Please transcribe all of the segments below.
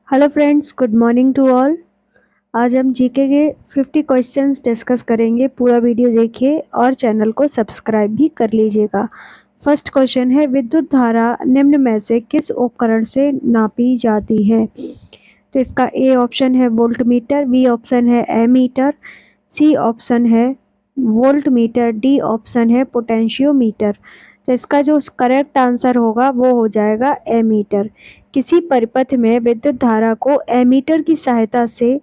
Hello friends, good morning to all. आज हम GK के 50 क्वेश्चंस डिस्कस करेंगे। पूरा वीडियो देखिए और चैनल को सब्सक्राइब भी कर लीजिएगा। फर्स्ट क्वेश्चन है, विद्युत धारा निम्न में से किस उपकरण से नापी जाती है? तो इसका ए ऑप्शन है वोल्ट मीटर, बी ऑप्शन है एमीटर, सी ऑप्शन है वोल्ट मीटर, डी ऑप्शन है पोटेंशियोमीटर। तो इसका जो करेक्ट आंसर होगा वो हो जाएगा एमीटर। किसी परिपथ में विद्युत धारा को एमीटर की सहायता से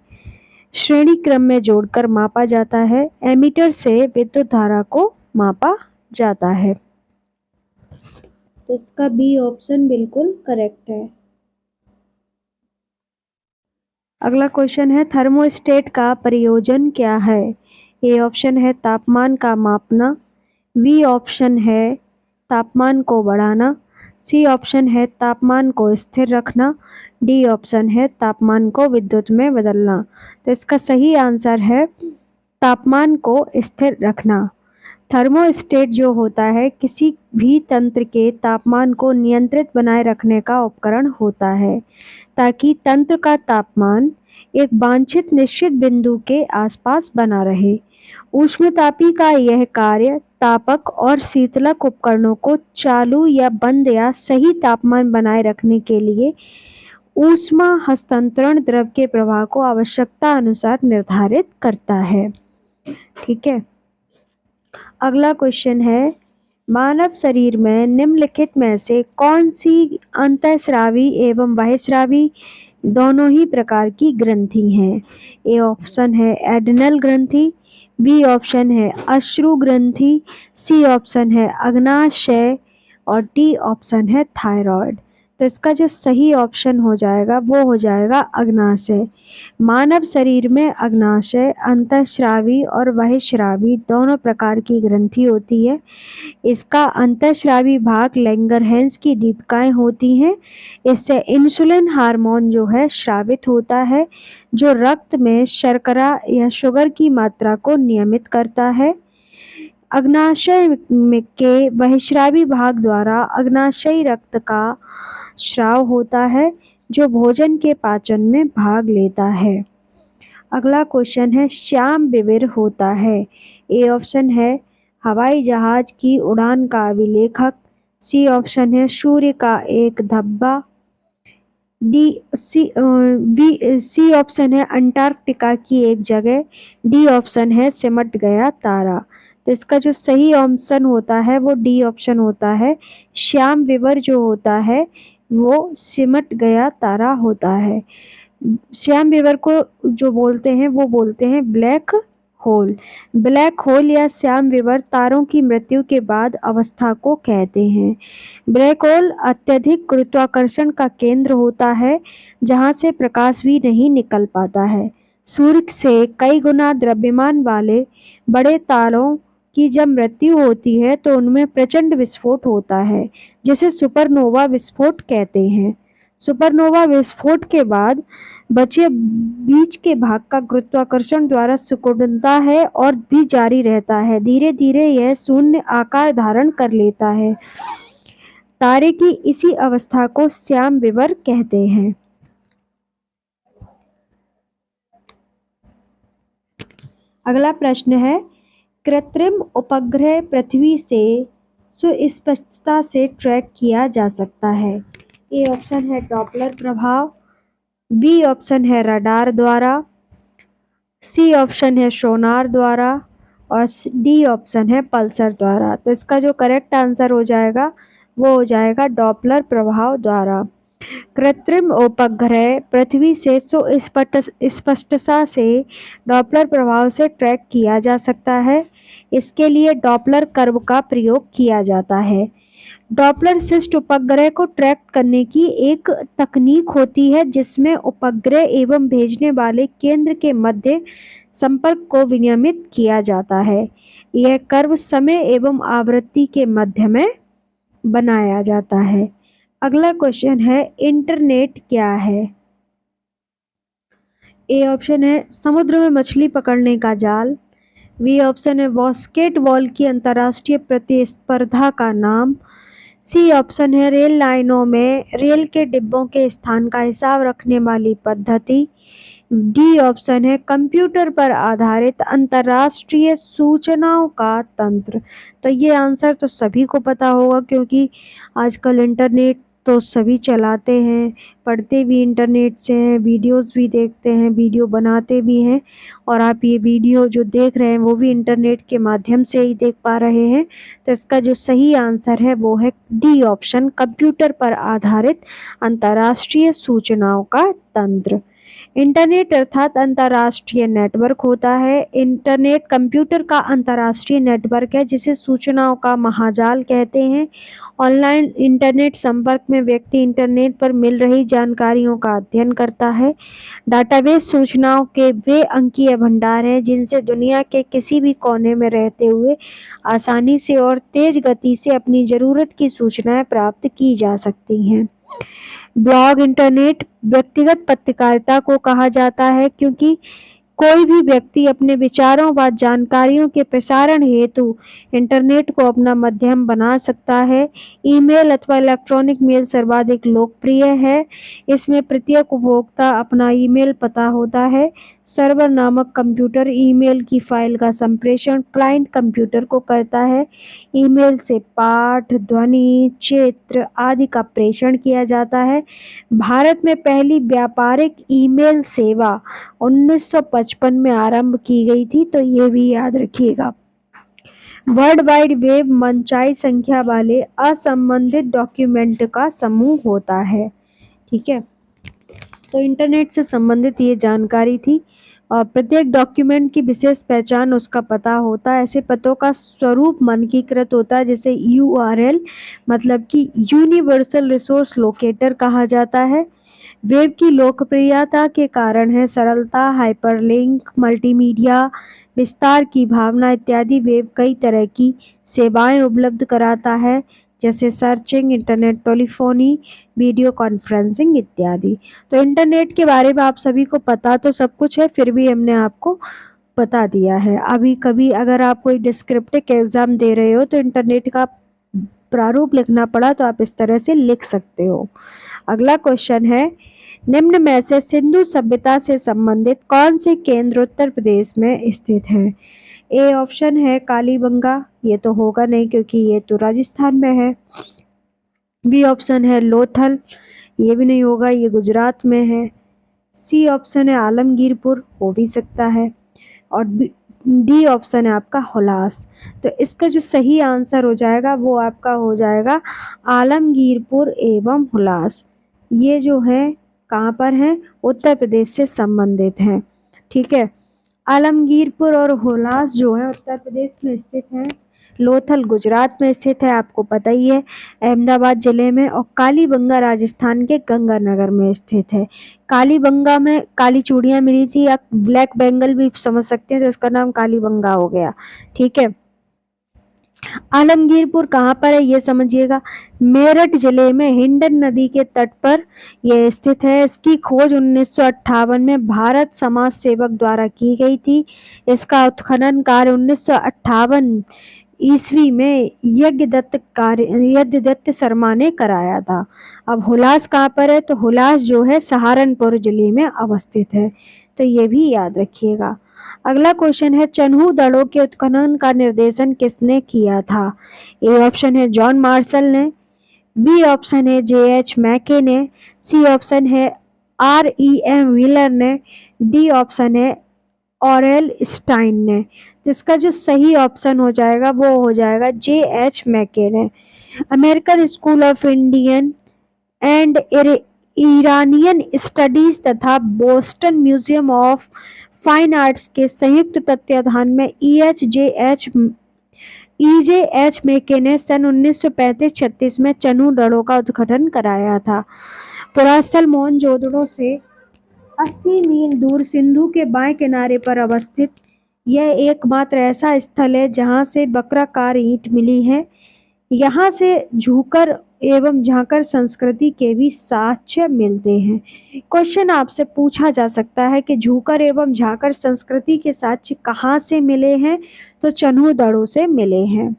श्रेणी क्रम में जोड़कर मापा जाता है। एमीटर से विद्युत धारा को मापा जाता है। तो इसका बी ऑप्शन बिल्कुल करेक्ट है। अगला क्वेश्चन है, थर्मोस्टेट का प्रयोजन क्या है? ए ऑप्शन है तापमान का मापना, बी ऑप्शन है तापमान को बढ़ाना, सी ऑप्शन है तापमान को स्थिर रखना, डी ऑप्शन है तापमान को विद्युत में बदलना। तो इसका सही आंसर है तापमान को स्थिर रखना। थर्मोस्टेट जो होता है किसी भी तंत्र के तापमान को नियंत्रित बनाए रखने का उपकरण होता है, ताकि तंत्र का तापमान एक वांछित निश्चित बिंदु के आसपास बना रहे। ऊष्मतापी का यह कार्य तापक और शीतलक उपकरणों को चालू या बंद या सही तापमान बनाए रखने के लिए ऊष्मा हस्तांतरण द्रव के प्रवाह को आवश्यकता अनुसार निर्धारित करता है। ठीक है। अगला क्वेश्चन है, मानव शरीर में निम्नलिखित में से कौन सी अंतःस्रावी एवं बहिःस्रावी दोनों ही प्रकार की ग्रंथि हैं? ए ऑप्शन है एड्रिनल ग्रंथि, बी ऑप्शन है अश्रु ग्रंथि, सी ऑप्शन है अग्नाशय और डी ऑप्शन है थायराइड। तो इसका जो सही ऑप्शन हो जाएगा वो हो जाएगा अग्नाशय। मानव शरीर में अग्नाशय अंतःस्रावी और बहिःस्रावी दोनों प्रकार की ग्रंथि होती है। इसका अंतःस्रावी भाग लैंगरहैंस की दीपिकाएं होती हैं। इससे इंसुलिन हार्मोन जो है स्रावित होता है, जो रक्त में शर्करा या शुगर की मात्रा को नियमित करता है। अग्नाशय में के बहिःस्रावी भाग द्वारा अग्नाशयी रक्त का स्राव होता है, जो भोजन के पाचन में भाग लेता है। अगला क्वेश्चन है, श्याम विवर होता है? ए ऑप्शन है हवाई जहाज की उड़ान का अभिलेखक, सी ऑप्शन है सूर्य का एक धब्बा, सी ऑप्शन है अंटार्कटिका की एक जगह, डी ऑप्शन है सिमट गया तारा। तो इसका जो सही ऑप्शन होता है वो डी ऑप्शन होता है। श्याम विवर जो होता है वो सिमट गया तारा होता है। श्याम विवर को जो बोलते हैं वो बोलते हैं ब्लैक होल। ब्लैक होल या श्याम विवर तारों की मृत्यु के बाद अवस्था को कहते हैं। ब्लैक होल अत्यधिक गुरुत्वाकर्षण का केंद्र होता है, जहां से प्रकाश भी नहीं निकल पाता है। सूर्य से कई गुना द्रव्यमान वाले बड़े तारों की जब मृत्यु होती है तो उनमें प्रचंड विस्फोट होता है, जिसे सुपरनोवा विस्फोट कहते हैं। सुपरनोवा विस्फोट के बाद बचे बीच के भाग का गुरुत्वाकर्षण द्वारा सिकुड़ता है और भी जारी रहता है। धीरे धीरे यह शून्य आकार धारण कर लेता है। तारे की इसी अवस्था को श्याम विवर कहते हैं। अगला प्रश्न है, कृत्रिम उपग्रह पृथ्वी से सुस्पष्टता से ट्रैक किया जा सकता है। ए ऑप्शन है डॉपलर प्रभाव, बी ऑप्शन है रडार द्वारा, सी ऑप्शन है सोनार द्वारा और डी ऑप्शन है पल्सर द्वारा। तो इसका जो करेक्ट आंसर हो जाएगा वो हो जाएगा डॉपलर प्रभाव द्वारा। कृत्रिम उपग्रह पृथ्वी से सुस्पष्टता से डॉपलर प्रभाव से ट्रैक किया जा सकता है। इसके लिए डॉपलर कर्व का प्रयोग किया जाता है। डॉपलर सिस्ट उपग्रह को ट्रैक करने की एक तकनीक होती है, जिसमें उपग्रह एवं भेजने वाले केंद्र के मध्य संपर्क को विनियमित किया जाता है। यह कर्व समय एवं आवृत्ति के मध्य में बनाया जाता है। अगला क्वेश्चन है, इंटरनेट क्या है? ए ऑप्शन है समुद्र में मछली पकड़ने का जाल, बी ऑप्शन है बास्केटबॉल की अंतर्राष्ट्रीय प्रतिस्पर्धा का नाम, सी ऑप्शन है रेल लाइनों में रेल के डिब्बों के स्थान का हिसाब रखने वाली पद्धति। डी ऑप्शन है कंप्यूटर पर आधारित अंतर्राष्ट्रीय सूचनाओं का तंत्र। तो ये आंसर तो सभी को पता होगा, क्योंकि आजकल इंटरनेट तो सभी चलाते हैं, पढ़ते भी इंटरनेट से हैं, वीडियोस भी देखते हैं, वीडियो बनाते भी हैं। और आप ये वीडियो जो देख रहे हैं वो भी इंटरनेट के माध्यम से ही देख पा रहे हैं। तो इसका जो सही आंसर है वो है डी ऑप्शन, कंप्यूटर पर आधारित अंतर्राष्ट्रीय सूचनाओं का तंत्र। इंटरनेट अर्थात अंतर्राष्ट्रीय नेटवर्क होता है। इंटरनेट कंप्यूटर का अंतर्राष्ट्रीय नेटवर्क है जिसे सूचनाओं का महाजाल कहते हैं। ऑनलाइन इंटरनेट संपर्क में व्यक्ति इंटरनेट पर मिल रही जानकारियों का अध्ययन करता है। डाटाबेस सूचनाओं के वे अंकीय भंडार हैं जिनसे दुनिया के किसी भी कोने में रहते हुए आसानी से और तेज गति से अपनी जरूरत की सूचनाएं प्राप्त की जा सकती हैं। ब्लॉग इंटरनेट व्यक्तिगत पत्रकारिता को कहा जाता है, क्योंकि कोई भी व्यक्ति अपने विचारों व जानकारियों के प्रसारण हेतु इंटरनेट को अपना माध्यम बना सकता है। ईमेल अथवा इलेक्ट्रॉनिक मेल सर्वाधिक लोकप्रिय है। इसमें प्रत्येक उपभोक्ता अपना ईमेल पता होता है। सर्वर नामक कंप्यूटर ईमेल की फाइल का संप्रेषण क्लाइंट कंप्यूटर को करता है। ईमेल से पाठ, ध्वनि, चित्र आदि का प्रेषण किया जाता है। भारत में पहली व्यापारिक ईमेल सेवा 1955 में आरंभ की गई थी, तो ये भी याद रखिएगा। वर्ल्ड वाइड वेब मनचाही संख्या वाले असंबंधित डॉक्यूमेंट का समूह होता है। ठीक है, तो इंटरनेट से संबंधित ये जानकारी थी। और प्रत्येक डॉक्यूमेंट की विशेष पहचान उसका पता होता है। ऐसे पतों का स्वरूप मानकीकृत होता है, जैसे यूआरएल मतलब कि यूनिवर्सल रिसोर्स लोकेटर कहा जाता है। वेब की लोकप्रियता के कारण है सरलता, हाइपरलिंक, मल्टीमीडिया, विस्तार की भावना इत्यादि। वेब कई तरह की सेवाएं उपलब्ध कराता है, जैसे searching, internet telephony, video conferencing इत्यादि। तो इंटरनेट के बारे में आप सभी को पता तो सब कुछ है, फिर भी हमने आपको बता दिया है। अभी कभी अगर आप कोई डिस्क्रिप्टिव एग्जाम दे रहे हो तो इंटरनेट का प्रारूप लिखना पड़ा तो आप इस तरह से लिख सकते हो। अगला क्वेश्चन है, निम्न में से सिंधु सभ्यता से संबंधित कौन से केंद्र उत्तर प्रदेश में स्थित है? ए ऑप्शन है कालीबंगा, ये तो होगा नहीं क्योंकि ये तो राजस्थान में है। बी ऑप्शन है लोथल, ये भी नहीं होगा, ये गुजरात में है। सी ऑप्शन है आलमगीरपुर, हो भी सकता है। और डी ऑप्शन है आपका हुलास। तो इसका जो सही आंसर हो जाएगा वो आपका हो जाएगा आलमगीरपुर एवं हुलास। ये जो है कहाँ पर है? उत्तर प्रदेश से संबंधित है। ठीक है, आलमगीरपुर और हुलास जो है उत्तर प्रदेश में स्थित है। लोथल गुजरात में स्थित है, आपको पता ही है, अहमदाबाद जिले में। और कालीबंगा राजस्थान के गंगानगर में स्थित है। कालीबंगा में काली चूड़ियां मिली थी, या ब्लैक बेंगल भी समझ सकते हैं, तो इसका नाम कालीबंगा हो गया। ठीक है, आलमगीरपुर कहाँ पर है ये समझिएगा, मेरठ जिले में हिंडन नदी के तट पर यह स्थित है। इसकी खोज 1958 में भारत समाज सेवक द्वारा की गई थी। इसका उत्खनन कार्य 1958 ईस्वी में यज्ञदत्त शर्मा ने कराया था। अब हुलास कहाँ पर है? तो हुलास जो है सहारनपुर जिले में अवस्थित है, तो ये भी याद रखिएगा। अगला क्वेश्चन है, चन्हू दड़ों के उत्खनन का निर्देशन किसने किया था? ए ऑप्शन है जॉन मार्शल ने, बी ऑप्शन है जे.एच. मैके ने, सी ऑप्शन है R.E.M. व्हीलर ने, डी ऑप्शन है ऑरेल स्टाइन ने। जिसका जो सही ऑप्शन हो जाएगा वो हो जाएगा जे.एच. मैके ने। American school of Indian and Iranian studies तथा Boston museum of fine arts के संयुक्त तत्वाधान में ईजे.एच. मेके ने सन 1935-36 में चन्हू दड़ों का उद्घाटन कराया था। पुरास्थल मोहनजोदड़ो से 80 मील दूर सिंधु के बाएं किनारे पर अवस्थित यह एकमात्र ऐसा स्थल है जहां से वक्राकार ईंट मिली है। यहाँ से झूकर एवं झांकर संस्कृति के भी साक्ष्य मिलते हैं। क्वेश्चन आपसे पूछा जा सकता है कि झूकर एवं झांकर संस्कृति के साक्ष्य कहाँ से मिले हैं? तो चन्हू दड़ों से मिले हैं।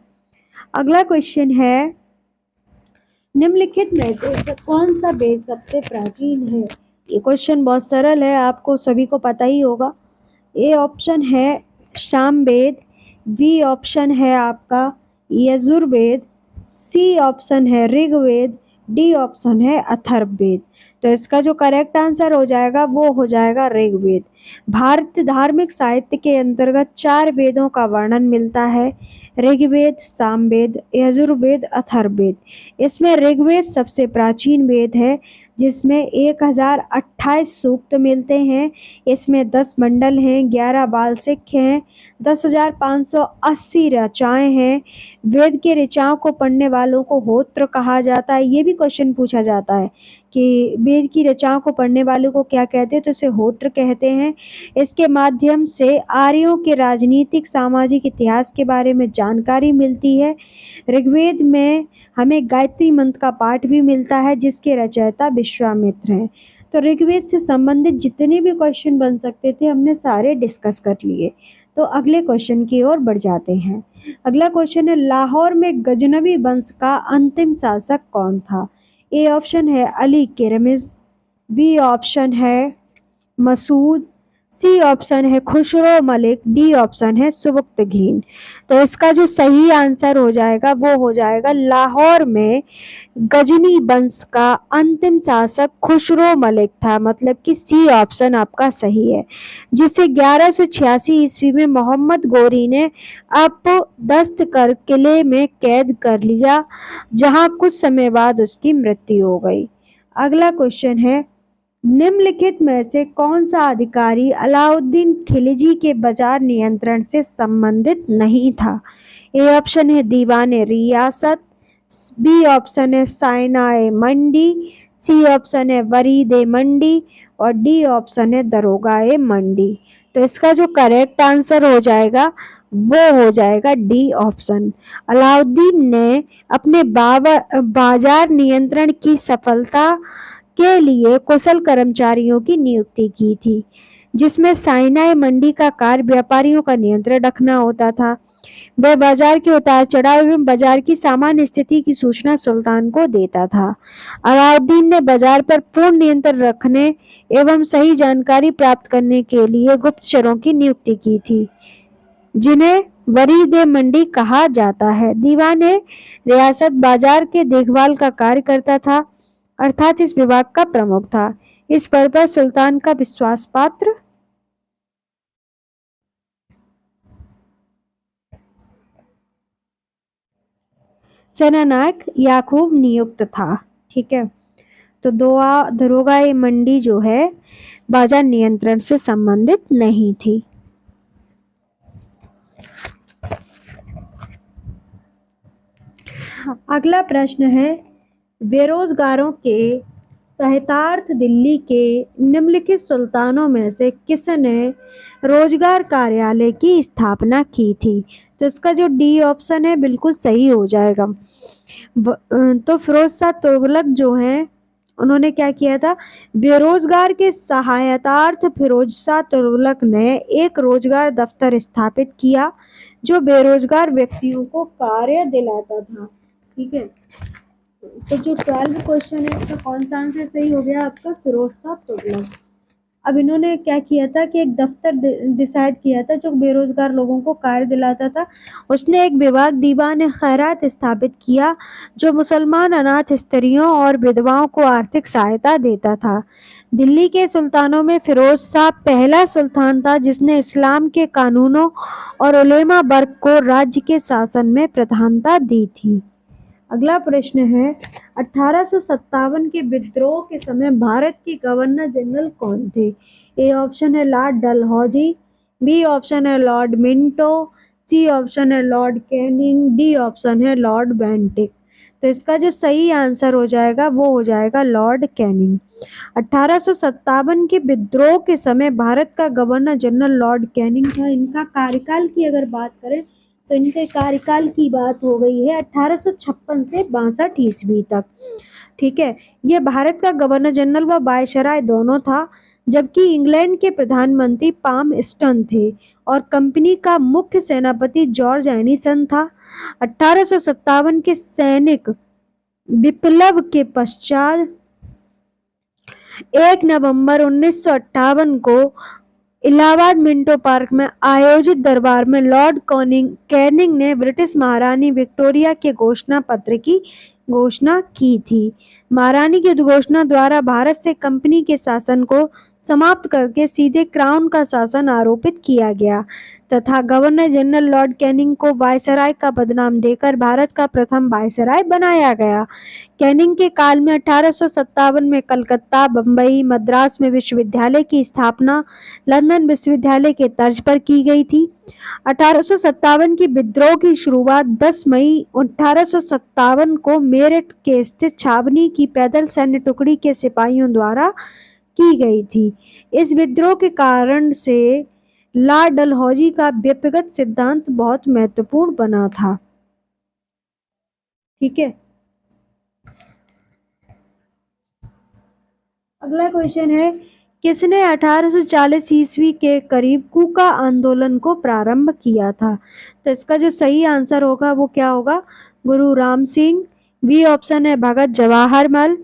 अगला क्वेश्चन है, निम्नलिखित में से कौन सा वेद सबसे प्राचीन है? ये क्वेश्चन बहुत सरल है, आपको सभी को पता ही होगा। ए ऑप्शन है सामवेद, बी ऑप्शन है आपका यजुर्वेद, सी ऑप्शन है ऋग्वेद, डी ऑप्शन है अथर्ववेद। तो इसका जो करेक्ट आंसर हो जाएगा वो हो जाएगा ऋग्वेद। भारतीय धार्मिक साहित्य के अंतर्गत 4 वेदों का वर्णन मिलता है: ऋग्वेद, सामवेद, यजुर्वेद, अथर्ववेद। इसमें ऋग्वेद सबसे प्राचीन वेद है, जिसमें 1028 सूक्त मिलते हैं। इसमें 10 मंडल हैं, 11 बाल सिक्ख हैं, 10,580 ऋचाएँ हैं। वेद के ऋचाओं को पढ़ने वालों को होत्र कहा जाता है। ये भी क्वेश्चन पूछा जाता है कि वेद की ऋचाओं को पढ़ने वालों को क्या कहते हैं, तो इसे होत्र कहते हैं। इसके माध्यम से आर्यों के राजनीतिक सामाजिक इतिहास के बारे में जानकारी मिलती है। ऋग्वेद में हमें गायत्री मंत्र का पाठ भी मिलता है, जिसके रचयिता विश्वामित्र हैं। तो ऋग्वेद से संबंधित जितने भी क्वेश्चन बन सकते थे हमने सारे डिस्कस कर लिए। तो अगले क्वेश्चन की ओर बढ़ जाते हैं। अगला क्वेश्चन है, लाहौर में गजनवी वंश का अंतिम शासक कौन था? ए ऑप्शन है अली किरमिज, बी ऑप्शन है मसूद, सी ऑप्शन है खुसरो मलिक, डी ऑप्शन है सुबुक्तगीन। तो इसका जो सही आंसर हो जाएगा वो हो जाएगा लाहौर में गजनी वंश का अंतिम शासक खुसरो मलिक था, मतलब कि सी ऑप्शन आपका सही है, जिसे 1186 ईस्वी में मोहम्मद गोरी ने अपदस्थ कर किले में कैद कर लिया, जहां कुछ समय बाद उसकी मृत्यु हो गई। अगला क्वेश्चन है, निम्नलिखित में से कौन सा अधिकारी अलाउद्दीन खिलजी के बाजार नियंत्रण से संबंधित नहीं था? ए ऑप्शन है दीवाने रियासत, बी ऑप्शन है साइनाए मंडी, सी ऑप्शन है वरीदे मंडी और डी ऑप्शन है दरोगाए मंडी। तो इसका जो करेक्ट आंसर हो जाएगा वो हो जाएगा डी ऑप्शन। अलाउद्दीन ने अपने बाजार नियंत्रण की सफलता के लिए कुशल कर्मचारियों की नियुक्ति की थी, जिसमें साइनाई मंडी का कार्य व्यापारियों का नियंत्रण रखना होता था। वह बाजार के उतार चढ़ाव एवं बाजार की सामान्य स्थिति की सूचना सुल्तान को देता था। अलाउद्दीन ने बाजार पर पूर्ण नियंत्रण रखने एवं सही जानकारी प्राप्त करने के लिए गुप्तचरों की नियुक्ति की थी, जिन्हें वरीद मंडी कहा जाता है। दीवान रियासत बाजार के देखभाल का कार्य करता था, अर्थात इस विभाग का प्रमुख था। इस पर सुल्तान का विश्वास पात्र सेनानायक याकूब नियुक्त था। ठीक है, तो दरोगा मंडी जो है बाजार नियंत्रण से संबंधित नहीं थी। अगला प्रश्न है, बेरोजगारों के सहितार्थ दिल्ली के निम्नलिखित सुल्तानों में से किसने रोजगार कार्यालय की स्थापना की थी? तो इसका जो डी ऑप्शन है बिल्कुल सही हो जाएगा। तो फिरोज शाह तुगलक जो हैं उन्होंने क्या किया था, बेरोजगार के सहायतार्थ फिरोज शाह तुगलक ने एक रोजगार दफ्तर स्थापित किया, जो बेरोजगार व्यक्तियों को कार्य दिलाता था। ठीक है, तो जो 12 क्वेश्चन है इसका कौन सा आंसर सही हो गया आपका? फिरोज शाह तुगलक। अब इन्होंने क्या किया था कि एक दफ्तर डिसाइड किया था जो बेरोजगार लोगों को कार्य दिलाता था। उसने एक विभाग दीवान खैरात स्थापित किया, जो मुसलमान अनाथ स्त्रियों और विधवाओं को आर्थिक सहायता देता था। दिल्ली के सुल्तानों में फिरोज शाह पहला सुल्तान था जिसने इस्लाम के कानूनों और उलेमा वर्ग को राज्य के शासन में प्रधानता दी थी। अगला प्रश्न है, 1857 के विद्रोह के समय भारत के गवर्नर जनरल कौन थे? ए ऑप्शन है लॉर्ड डलहौजी, बी ऑप्शन है लॉर्ड मिंटो, सी ऑप्शन है लॉर्ड कैनिंग, डी ऑप्शन है लॉर्ड बेंटिक। तो इसका जो सही आंसर हो जाएगा वो हो जाएगा लॉर्ड कैनिंग। 1857 के विद्रोह के समय भारत का गवर्नर जनरल लॉर्ड कैनिंग था। इनका कार्यकाल की अगर बात करें तो इनके कार्यकाल की बात हो गई है 1856 से 62 ईस्वी तक। ठीक है, ये भारत का गवर्नर जनरल व वायसराय दोनों था, जबकि इंग्लैंड के प्रधानमंत्री पाम स्टन थे और कंपनी का मुख्य सेनापति जॉर्ज एनिसन था। 1857 के सैनिक विप्लव के पश्चात 1 नवंबर 1958 को इलाहाबाद मिंटो पार्क में आयोजित दरबार में लॉर्ड कैनिंग ने ब्रिटिश महारानी विक्टोरिया के घोषणा पत्र की घोषणा की थी। महारानी की घोषणा द्वारा भारत से कंपनी के शासन को समाप्त करके सीधे क्राउन का शासन आरोपित किया गया तथा गवर्नर जनरल लॉर्ड कैनिंग को वायसराय का पदनाम देकर भारत का प्रथम वायसराय बनाया गया। कैनिंग के काल में 1857 में कलकत्ता, बम्बई, मद्रास में विश्वविद्यालय की स्थापना लंदन विश्वविद्यालय के तर्ज पर की गई थी। 1857 की विद्रोह की शुरुआत 10 मई 1857 को मेरठ के स्थित छावनी की पैदल सैन्य टुकड़ी के सिपाहियों द्वारा की गई थी। इस विद्रोह के कारण से लॉर्ड डलहौजी का व्यक्तिगत सिद्धांत बहुत महत्वपूर्ण बना था। ठीक है, अगला क्वेश्चन है, किसने 1840 ईस्वी के करीब कूका आंदोलन को प्रारंभ किया था? तो इसका जो सही आंसर होगा वो क्या होगा? गुरु राम सिंह। बी ऑप्शन है भगत जवाहर मल।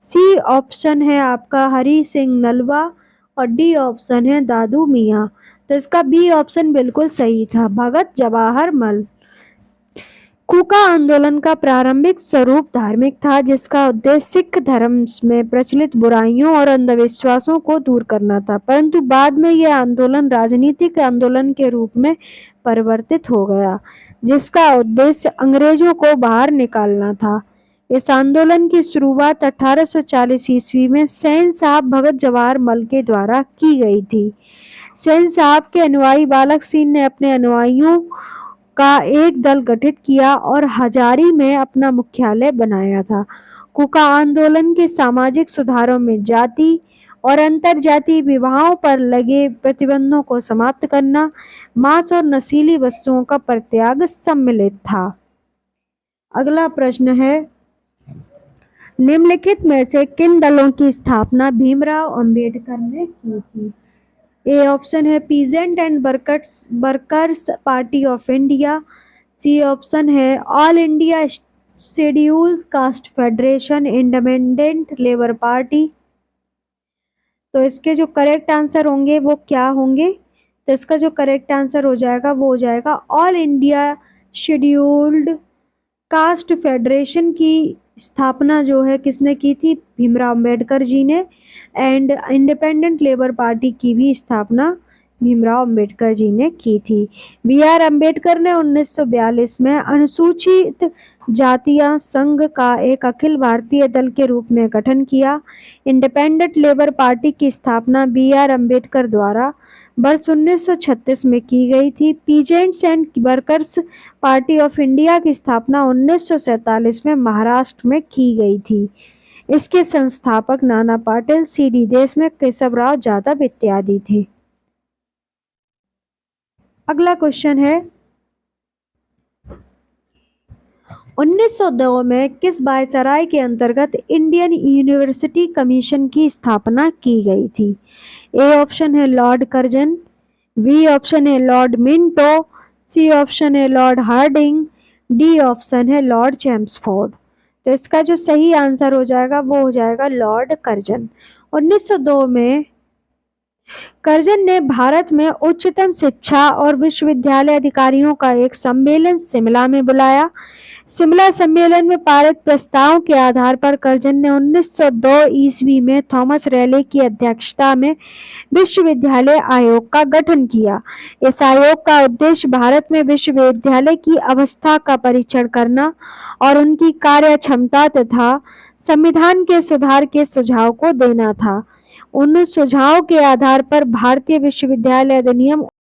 सी ऑप्शन है आपका हरि सिंह नलवा और डी ऑप्शन है दादू मियाँ। तो इसका बी ऑप्शन बिल्कुल सही था, भगत जवाहर मल। कूका आंदोलन का प्रारंभिक स्वरूप धार्मिक था, जिसका उद्देश्य सिख धर्म में प्रचलित बुराइयों और अंधविश्वासों को दूर करना था, परंतु बाद में यह आंदोलन राजनीतिक आंदोलन के रूप में परिवर्तित हो गया, जिसका उद्देश्य अंग्रेजों को बाहर निकालना था। इस आंदोलन की शुरुआत 1840 ईस्वी में सैन साहब भगत जवाहर मल के द्वारा की गई थी। सैन साहब के अनुयायी बालक सिंह ने अपने अनुयायियों का एक दल गठित किया और हजारी में अपना मुख्यालय बनाया था। कूका आंदोलन के सामाजिक सुधारों में जाति और अंतरजातीय विवाहों पर लगे प्रतिबंधों को समाप्त करना, मांस और नशीली वस्तुओं का परित्याग सम्मिलित था। अगला प्रश्न है, निम्नलिखित में से किन दलों की स्थापना भीमराव अंबेडकर ने की थी? ए ऑप्शन है Peasant and Workers Party of India. C option है All India Schedules Caste Federation Independent Labour Party. तो इसके जो करेक्ट आंसर होंगे वो क्या होंगे? तो इसका जो करेक्ट आंसर हो जाएगा वो हो जाएगा all India scheduled caste federation की स्थापना जो है किसने की थी? भीमराव अंबेडकर जी ने। एंड इंडिपेंडेंट लेबर पार्टी की भी स्थापना भीमराव अंबेडकर जी ने की थी। बी आर अम्बेडकर ने 1942 में अनुसूचित जातियां संघ का एक अखिल भारतीय दल के रूप में गठन किया। इंडिपेंडेंट लेबर पार्टी की स्थापना बी आर अम्बेडकर द्वारा वर्ष 1936 में की गई थी। Peasants and Workers Party of India की स्थापना 1947 में महाराष्ट्र में की गई थी। इसके संस्थापक नाना पाटिल, सी.डी. देशमुख, केशवराव जाधव इत्यादि थे। अगला क्वेश्चन है, 1902 में किस वायसराय के अंतर्गत इंडियन यूनिवर्सिटी कमीशन की स्थापना की गई थी? ए ऑप्शन है लॉर्ड कर्जन। बी ऑप्शन है लॉर्ड मिंटो। सी ऑप्शन है लॉर्ड हार्डिंग। डी ऑप्शन है लॉर्ड चैम्सफोर्ड। तो इसका जो सही आंसर हो जाएगा वो हो जाएगा लॉर्ड कर्जन। 1902 में कर्जन ने भारत में उच्चतम शिक्षा और विश्वविद्यालय अधिकारियों का एक सम्मेलन शिमला में बुलाया। शिमला सम्मेलन में पारित प्रस्तावों के आधार पर कर्जन ने 1902 ईस्वी में थॉमस रैले की अध्यक्षता में विश्वविद्यालय आयोग का गठन किया। इस आयोग का उद्देश्य भारत में विश्वविद्यालय की अवस्था का परीक्षण करना और उनकी कार्य क्षमता तथा संविधान के सुधार के सुझाव को देना था। उन सुझाव के आधार पर भारतीय विश्वविद्यालय अधिनियम